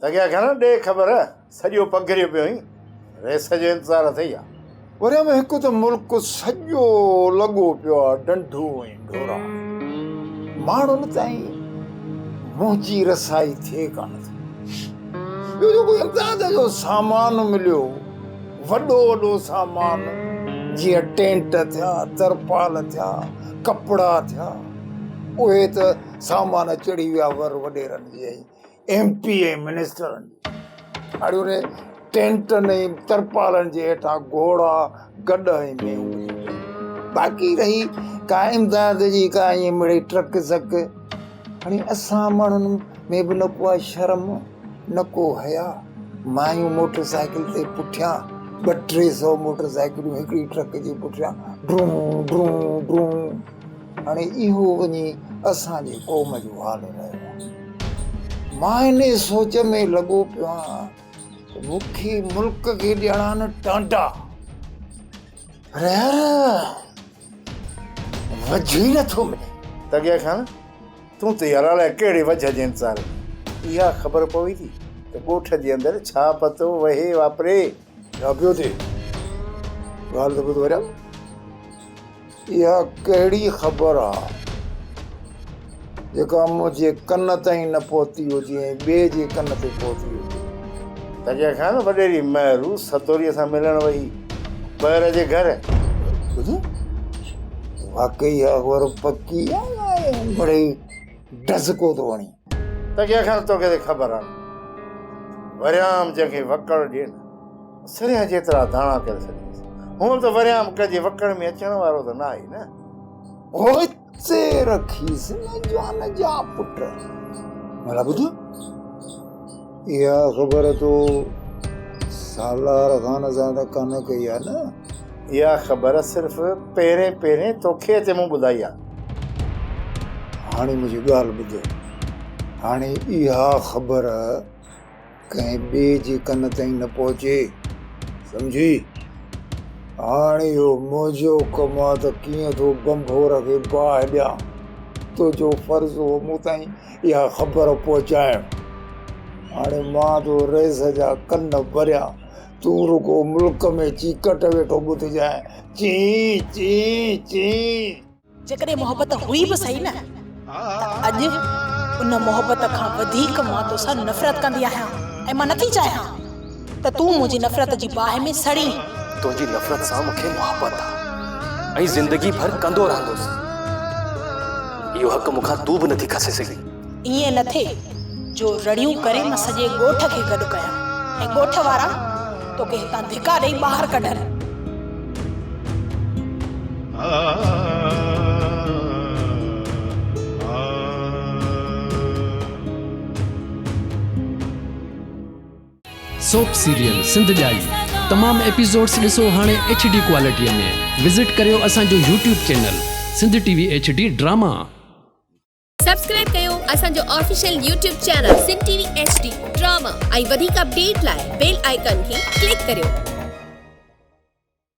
तॻिया खण ॾे ख़बर सॼो पघरियो पियो ई रेस जो इंतज़ारु अथई आहे। वरी में हिकु त मुल्क सॼो लॻो पियो आहे डंडो ऐं ढोरा, माण्हुनि ताईं मुंहिंजी रसाई थिए कान थी। ॿियो जेको इम्तियाज़ जो सामान मिलियो, वॾो वॾो सामान, जीअं टेंट थिया, तरपाल थिया, कपिड़ा थिया, उहे त सामान चढ़ी विया वर वॾेरनि जे MP ऐं मिनिस्टरनि। हाणे उन टेंटनि ऐं तरपालनि जे हेठां घोड़ा गॾ ऐं मेहूं। बाक़ी रही का इम्तियाज़ जी का ईअं मिड़ई ट्रक ज़क। हाणे असां माण्हुनि में बि न को आहे शर्म, न को हया। मायूं मोटरसाइकिल ते पुठियां 200-300 मोटरसाइकिलूं हिकिड़ी ट्रक जे पुठियां ड्रूं ड्रूं ड्रूं। हाणे इहो वञी असांजे क़ौम जो हाल रहियो आहे। मां इन सोच में लॻो पियो आहियां मूंखे मुल्क खे ॾियणा न टांटा, पर यार वझ ई नथो मिले। तॻिया खण तूं त यार अलाए कहिड़े वजह जे इंतज़ार में। इहा ख़बर पवई थी त ॻोठ जे अंदरि छा पतो वहे वापरे। छा पियो थिए ॻाल्हि त ॿुधो वरिया। इहा कहिड़ी ख़बर आहे जेका मुंहिंजे कन ताईं न पहुती हुजे ऐं ॿिए जे कन ते पहुती हुजे। तॻिया खण वॾेरी महिरू सतोरीअ सां मिलण वई ॿाहिरि जे घर। वाकई आहे ख़बर पकी आहे मिड़ई डज़को थो वणी। तॻिया खण तोखे त ख़बर आहे वरियाम जंहिंखे वकड़ ॾिए न सिरिया जेतिरा दाणा करे छॾींदुसि। हूअं त वरियाम कंहिंजे वकड़ में अचण वारो त न आहे न। ओचे रखीसि न जान जा पुट। मला ॿुध, इहा ख़बर तो सालार ख़ान सां त कान कई आहे न। इहा ख़बर सिर्फ़ु पहिरें तोखे ते मूं ॿुधाई आहे। हाणे मुंहिंजी ॻाल्हि ॿुध, हाणे इहा ख़बर कंहिं ॿिए जे कन ताईं न पहुचे, सम्झी? हाणे इहो मुंहिंजो कमु आहे त कीअं थो बंभोर खे बाहि ॾियां। तुंहिंजो फ़र्ज़ु हो मूं ताईं इहा ख़बर पहुचाइणु। हाणे मां तो रेस जा कन भरियां, तूं रुगो मुल्क में चीकट वेठो ॿुधजांइ ची ची ची। जेकॾहिं मोहबत हुई बि सही न, त अॼु उन मोहबत खां वधीक मां तोसां नफ़रत कंदी आहियां ऐं मां नथी चाहियां त तूं मुंहिंजी नफ़रत जी बाहि में सड़ी। तुंहिंजी नफ़रत सां मूंखे मोहबत आहे ऐं ज़िंदगी भर कंदो रहंदुसि। इहो हक़ मूंखां तूं बि नथी खसे सघी। ईअं न थिए जो रड़ियूं करे मां सॼे ॻोठ खे गॾु कयां ऐं ॻोठ वारा तोखे हितां धिका ॾेई ॿाहिरि कढनि। सोप सीरियल सिंध ॼाई तमाम एपिसोड्स ॾिसो हाणे HD क्वालिटीअ में। विज़िट करियो असांजो YouTube channel Sindh TV HD drama. Subscribe कयो असांजो official YouTube channel Sindh TV HD drama ऐं वधीक अपडेट लाइ बेल आइकन खे क्लिक करियो।